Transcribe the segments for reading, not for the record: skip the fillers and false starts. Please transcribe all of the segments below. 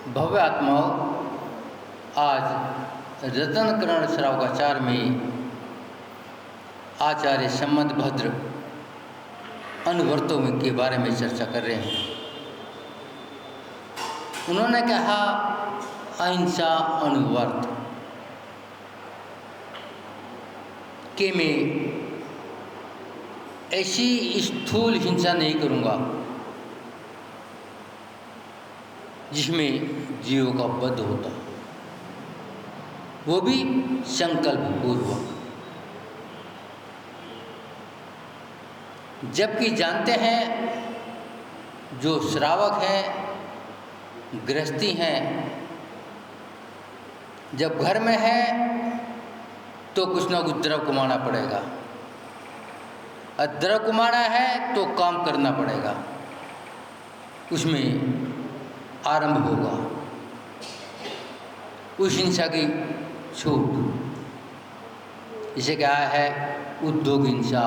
भव्य आत्माओं, आज रत्नकरण श्रावकाचार में आचार्य संबंध भद्र अनुवर्तों के बारे में चर्चा कर रहे हैं। उन्होंने कहा अहिंसा अनुवर्त कि मैं ऐसी स्थूल हिंसा नहीं करूँगा जिसमें जीवों का वध होता, वो भी संकल्प पूर्वक। जबकि जानते हैं जो श्रावक हैं, गृहस्थी हैं, जब घर में है तो कुछ ना कुछ द्रव कमाना पड़ेगा, और द्रव कमाना है तो काम करना पड़ेगा, उसमें आरंभ होगा उस हिंसा की छूट। इसे क्या है उद्योग हिंसा,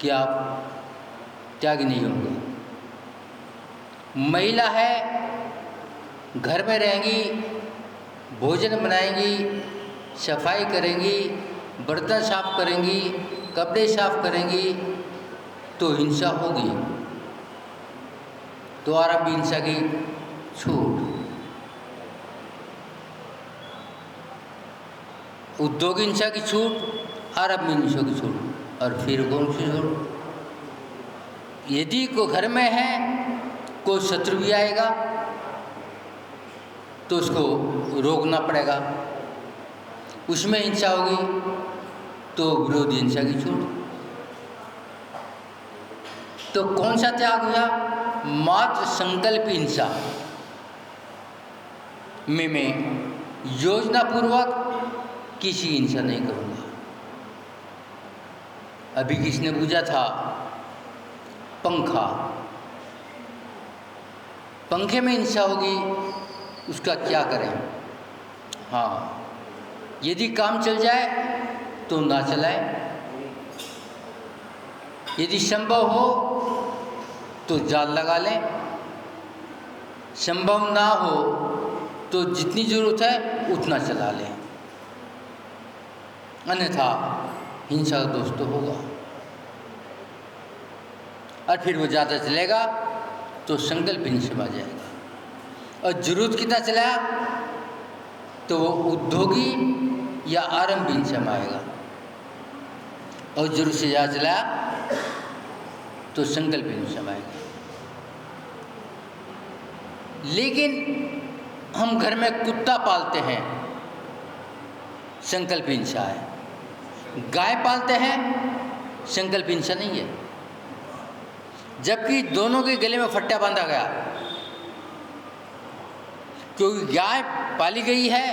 कि आप त्याग नहीं होंगे। महिला है, घर में रहेंगी, भोजन बनाएंगी, सफाई करेंगी, बर्तन साफ करेंगी, कपड़े साफ करेंगी, तो हिंसा होगी, तो आरंभ हिंसा की छूट। उद्योग हिंसा की छूट, आरंभ हिंसा की छूट, और फिर कौन सी छूट? यदि को घर में है कोई शत्रु भी आएगा तो उसको रोकना पड़ेगा, उसमें हिंसा होगी तो विरोधी हिंसा की छूट। तो कौन सा त्याग हुआ? मात्र संकल्प हिंसा में मैं योजना पूर्वक किसी हिंसा नहीं करूँगा। अभी किसने पूछा था पंखा, पंखे में हिंसा होगी, उसका क्या करें? हाँ, यदि काम चल जाए तो ना चलाए, यदि संभव हो तो जाल लगा लें, संभव ना हो तो जितनी ज़रूरत है उतना चला लें, अन्यथा हिंसा का दोष तो होगा। और फिर वो ज़्यादा चलेगा तो संकल्प हिंसा में आ जाएगा, और जरूरत कितना चलाया तो वो उद्योगी या आरंभ हिंसा में आएगा, और जरूरत से ज़्यादा चलाया तो संकल्प हिंसा में आएगा। लेकिन हम घर में कुत्ता पालते हैं, संकल्प हिंसा है। गाय पालते हैं, संकल्प हिंसा नहीं है, जबकि दोनों के गले में फट्टा बांधा गया, क्योंकि गाय पाली गई है,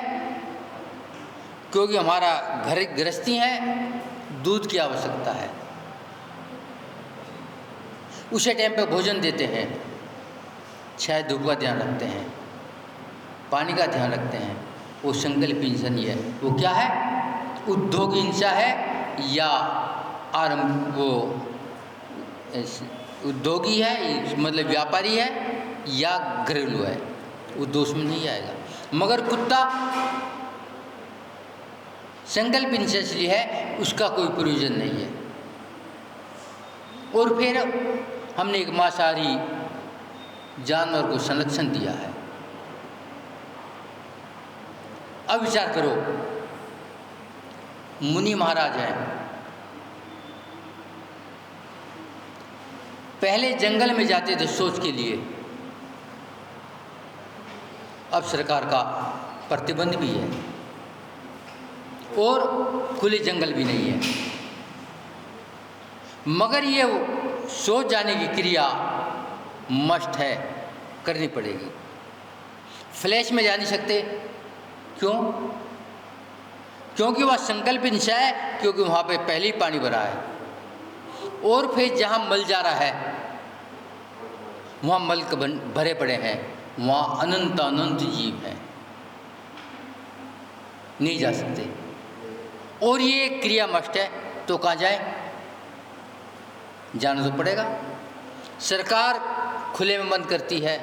क्योंकि हमारा घर गृहस्थी है, दूध की आवश्यकता है, उसे टाइम पे भोजन देते हैं, छाया धूप का ध्यान रखते हैं, पानी का ध्यान रखते हैं, वो संकल्प हिंसा नहीं है। वो क्या है? उद्योग हिंसा है, या आरंभ वो उद्योगी है मतलब व्यापारी है, या घरेलू है, वो दोष में नहीं आएगा। मगर कुत्ता संकल्प हिंसा इसलिए है, उसका कोई प्रयोजन नहीं है। और फिर हमने एक मांसाहारी जानवर को संरक्षण दिया है। अब विचार करो, मुनि महाराज हैं, पहले जंगल में जाते थे सोच के लिए, अब सरकार का प्रतिबंध भी है और खुले जंगल भी नहीं है, मगर ये सोच जाने की क्रिया मस्ट है, करनी पड़ेगी। फ्लैश में जा नहीं सकते, क्यों? क्योंकि वह संकल्प हिंसा है, क्योंकि वहाँ पे पहले ही पानी भरा है, और फिर जहाँ मल जा रहा है वहाँ मल भरे पड़े हैं, वहाँ अनंत अनंत जीव हैं, नहीं जा सकते। और ये क्रिया मस्ट है, तो कहाँ जाए? जाना तो पड़ेगा। सरकार खुले में बंद करती है,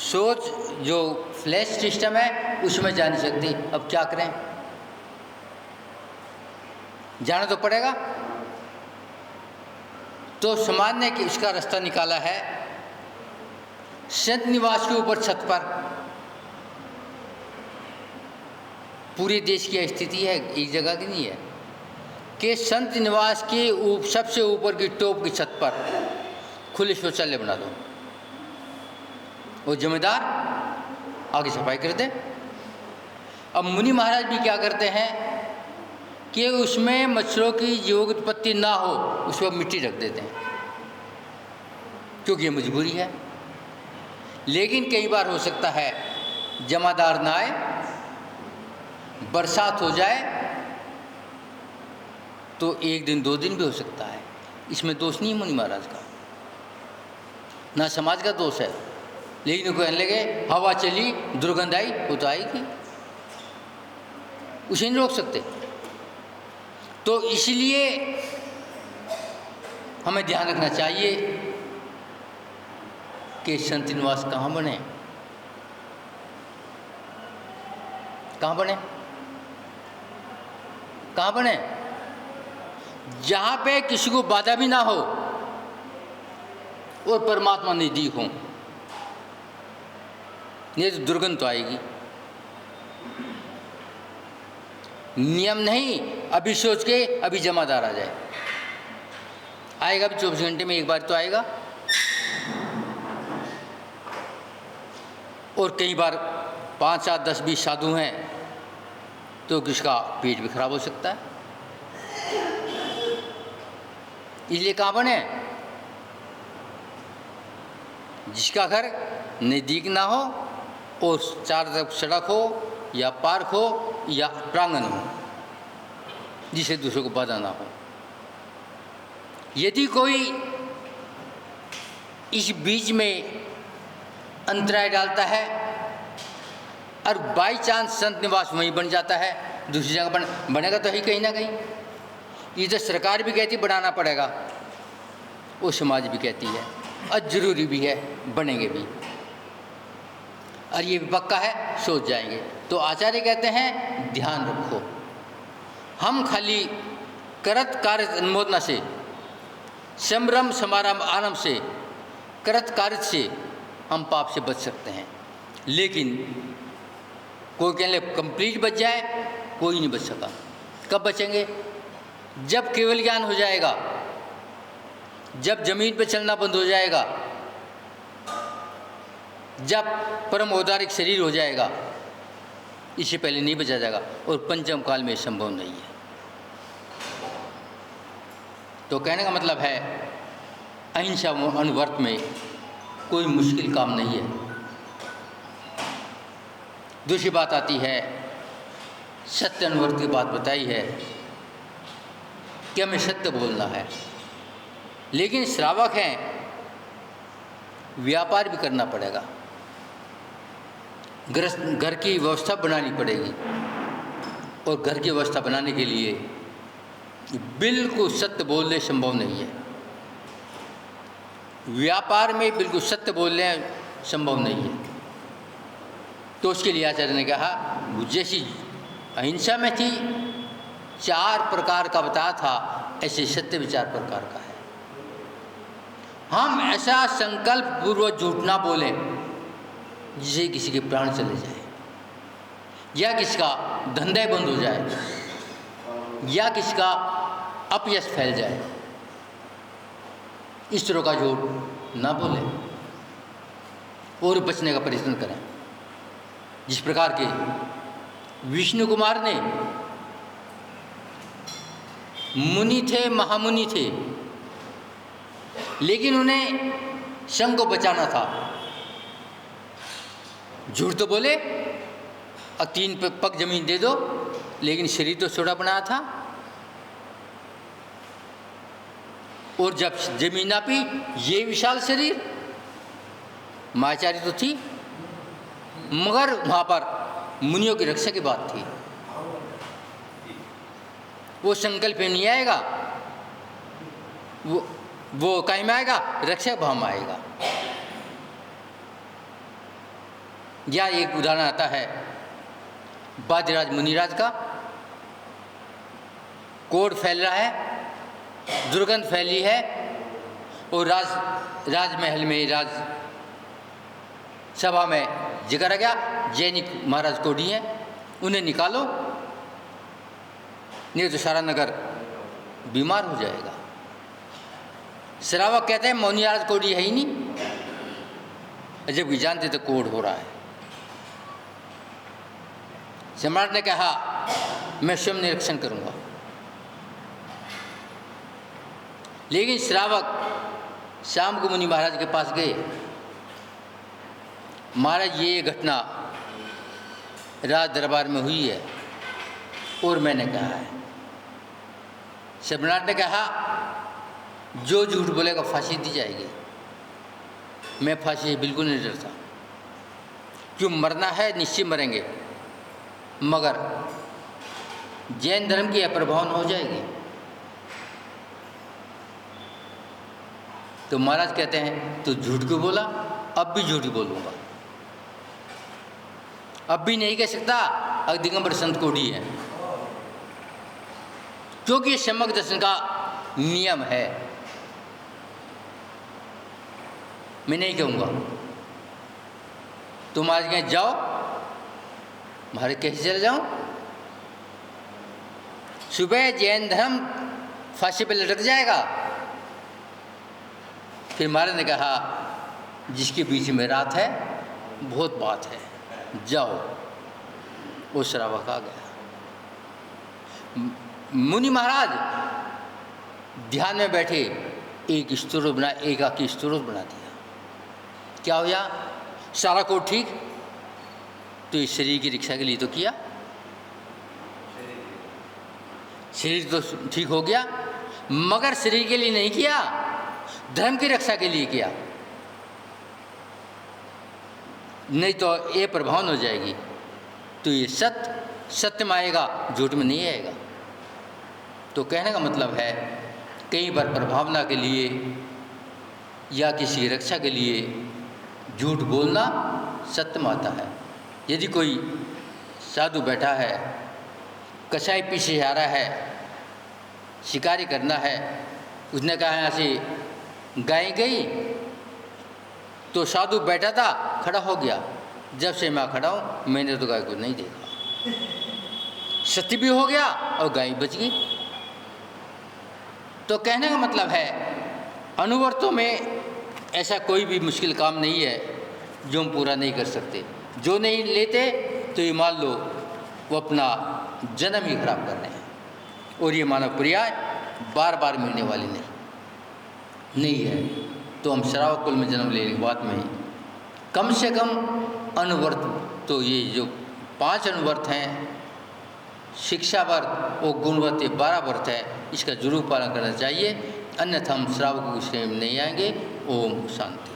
सोच जो फ्लैश सिस्टम है उसमें जा नहीं सकती। अब क्या करें, जाना तो पड़ेगा। तो समाज ने इसका रास्ता निकाला है, संत निवास के ऊपर छत पर, पूरे देश की स्थिति है, एक जगह की नहीं है, कि संत निवास के सबसे ऊपर की टॉप की छत पर खुले शौचालय बना दो और जिम्मेदार आगे सफाई कर दे। अब मुनि महाराज भी क्या करते हैं कि उसमें मच्छरों की जीवों की उत्पत्ति ना हो, उस पर मिट्टी रख देते हैं, क्योंकि ये मजबूरी है। लेकिन कई बार हो सकता है जमादार ना आए, बरसात हो जाए, तो 1 दिन 2 दिन भी हो सकता है। इसमें दोष नहीं है मुनि महाराज का, ना समाज का दोष है। लेकिन वो कहने लगे हवा चली, दुर्गंध आई, वो तो आएगी, उसे नहीं रोक सकते। तो इसलिए हमें ध्यान रखना चाहिए कि संत निवास कहाँ बने, कहाँ बने, कहाँ बने? जहाँ पे किसी को बाधा भी ना हो और परमात्मा नजदीक हो, नहीं तो दुर्गंध तो आएगी। नियम नहीं, अभी सोच के अभी जमादार आ जाए, आएगा भी 24 घंटे में एक बार तो आएगा। और कई बार 5, 7, 10, 20 साधु हैं तो किसका पेट भी खराब हो सकता है। इसलिए कहाँ बने? जिसका घर नज़दीक ना हो और चारों तरफ सड़क हो या पार्क हो या प्रांगण हो, जिसे दूसरों को बाधा ना हो। यदि कोई इस बीच में अंतराय डालता है और बाई चांस संत निवास वहीं बन जाता है, दूसरी जगह बनेगा तो ही कहीं ना कहीं। ये तो सरकार भी कहती बनाना पड़ेगा, वो समाज भी कहती है, और ज़रूरी भी है, बनेंगे भी, और ये भी पक्का है, सोच जाएंगे। तो आचार्य कहते हैं ध्यान रखो, हम खाली करत कार्य अनुमोदना से, संभ्रम समारंभ आरंभ से, करत कार्य से हम पाप से बच सकते हैं। लेकिन कोई कहने कंप्लीट बच जाए, कोई नहीं बच सका। कब बचेंगे? जब केवल ज्ञान हो जाएगा, जब जमीन पर चलना बंद हो जाएगा, जब परम औदारिक शरीर हो जाएगा, इससे पहले नहीं बचा जाएगा। और पंचम काल में संभव नहीं है। तो कहने का मतलब है अहिंसा अनुवर्त में कोई मुश्किल काम नहीं है। दूसरी बात आती है, सत्य अनुवर्त की बात बताई है कि हमें सत्य बोलना है, लेकिन श्रावक हैं, व्यापार भी करना पड़ेगा, घर की व्यवस्था बनानी पड़ेगी। और घर की व्यवस्था बनाने के लिए बिल्कुल सत्य बोलने संभव नहीं है। व्यापार में बिल्कुल सत्य बोलने संभव नहीं है। तो उसके लिए आचार्य ने कहा, जैसी अहिंसा में थी 4 प्रकार का बताया था, ऐसे सत्य भी 4 प्रकार का है। हम ऐसा संकल्प पूर्वक झूठ ना बोलें जिससे किसी के प्राण चले जाए, या किसका धंधा बंद हो जाए, या किसका अपयश फैल जाए। इस तरह का झूठ ना बोले और बचने का प्रयत्न करें। जिस प्रकार के विष्णु कुमार ने मुनि थे, महामुनि थे, लेकिन उन्हें संघ को बचाना था। झूठ तो बोले और 3 पग जमीन दे दो, लेकिन शरीर तो छोटा बनाया था। और जब जमीन नापी, ये विशाल शरीर, मायाचारी तो थी, मगर वहाँ पर मुनियों की रक्षा की बात थी। वो संकल्प में नहीं आएगा, वो काहे में आएगा? रक्षा भाव में आएगा। या एक उदाहरण आता है बाजराज मुनिराज का। कोढ़ फैल रहा है, दुर्गंध फैली है, और राजमहल में, राज सभा में जिक्र आ गया, जैनिक महाराज कोढ़ी हैं, उन्हें निकालो, नहीं तो सारा नगर बीमार हो जाएगा। श्रावक कहते हैं मौनी महाराज कोढ़ी है ही नहीं, जबकि जानते तो कोढ़ हो रहा है। सम्राट ने कहा मैं स्वयं निरीक्षण करूंगा। लेकिन श्रावक शाम को मुनि महाराज के पास गए, महाराज ये घटना राज दरबार में हुई है और मैंने कहा है। सम्राट ने कहा जो झूठ बोलेगा फांसी दी जाएगी। मैं फांसी से बिल्कुल नहीं डरता, क्यों मरना है निश्चय मरेंगे, मगर जैन धर्म की अप्रभावन हो जाएगी। तो महाराज कहते हैं तो झूठ क्यों बोला? अब भी झूठ बोलूँगा, अब भी नहीं कह सकता अगर दिगंबर संत कोढ़ी है, क्योंकि ये सम्यक दर्शन का नियम है। मैं नहीं कहूँगा। तो महाराज कहें जाओ। महाराज कैसे चले जाऊँ? सुबह जैन धर्म फांसी पे लटक जाएगा। फिर महाराज ने कहा जिसके बीच में रात है बहुत बात है, जाओ। वो श्रावक आ गया। मुनि महाराज ध्यान में बैठे, एक स्तोत्र बना, एकाकी स्तोत्र बना दिया। क्या हो गया? सारा को ठीक, तो इस शरीर की रक्षा के लिए तो किया, शरीर तो ठीक हो गया, मगर शरीर के लिए नहीं किया, धर्म की रक्षा के लिए किया, नहीं तो ये प्रभावन हो जाएगी। तो ये सत्य में आएगा, झूठ में नहीं आएगा। तो कहने का मतलब है कई बार प्रभावना के लिए या किसी की रक्षा के लिए झूठ बोलना सत्य में आता है। यदि कोई साधु बैठा है, कसाई पीछे आ रहा है, शिकारी करना है, उसने कहा यहाँ से गाय गई, तो साधु बैठा था, खड़ा हो गया, जब से मैं खड़ा हूँ मैंने तो गाय को नहीं देखा। सत्य भी हो गया और गाय बच गई। तो कहने का मतलब है अनुवर्तों में ऐसा कोई भी मुश्किल काम नहीं है जो हम पूरा नहीं कर सकते। जो नहीं लेते तो ये मान लो वो अपना जन्म ही खराब कर रहे हैं, और ये मानव पर्याय बार बार मिलने वाली नहीं है। तो हम श्रावक कुल में जन्म लेने के बाद में कम से कम अनुवर्त, तो ये जो 5 अनुवर्त हैं, शिक्षा वर्त और गुणवत्त 12 वर्त है, इसका जरूर पालन करना चाहिए, अन्यथा हम श्रावकों की श्रेणी में नहीं आएंगे। ओम शांति।